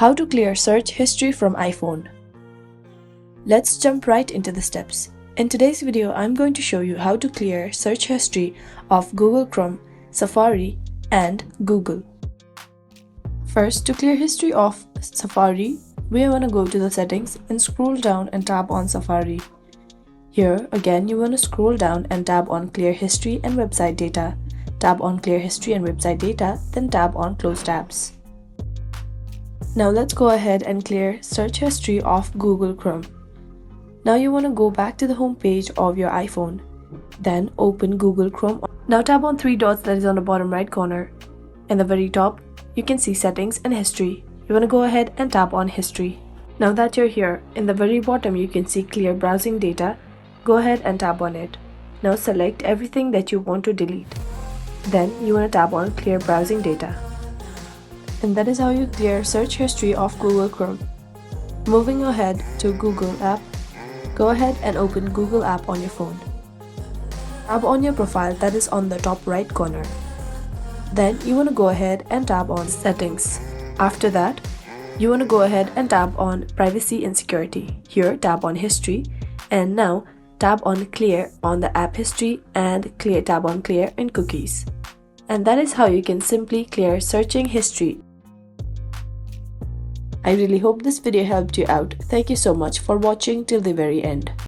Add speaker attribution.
Speaker 1: How to clear search history from iPhone. Let's jump right into the steps. In today's video, I'm going to show you how to clear search history of Google Chrome, Safari, and Google. First, to clear history of Safari, we want to go to the settings and scroll down and tap on Safari. Here, again, you want to scroll down and tap on Clear History and Website Data. Tap on Clear History and Website Data, then tap on Close Tabs. Now let's go ahead and clear search history of Google Chrome. Now you want to go back to the home page of your iPhone. Then open Google Chrome. Now tap on three dots that is on the bottom right corner. In the very top, you can see Settings and History. You want to go ahead and tap on History. Now that you're here, in the very bottom you can see Clear Browsing Data. Go ahead and tap on it. Now select everything that you want to delete. Then you want to tap on Clear Browsing Data. And that is how you clear search history of Google Chrome. Moving ahead to Google app, go ahead and open Google app on your phone. Tap on your profile that is on the top right corner. Then you want to go ahead and tap on Settings. After that, you want to go ahead and tap on Privacy and Security. Here, tap on History, and now tap on Clear on the app history and tap on Clear in Cookies. And that is how you can simply clear searching history. I really hope this video helped you out. Thank you so much for watching till the very end.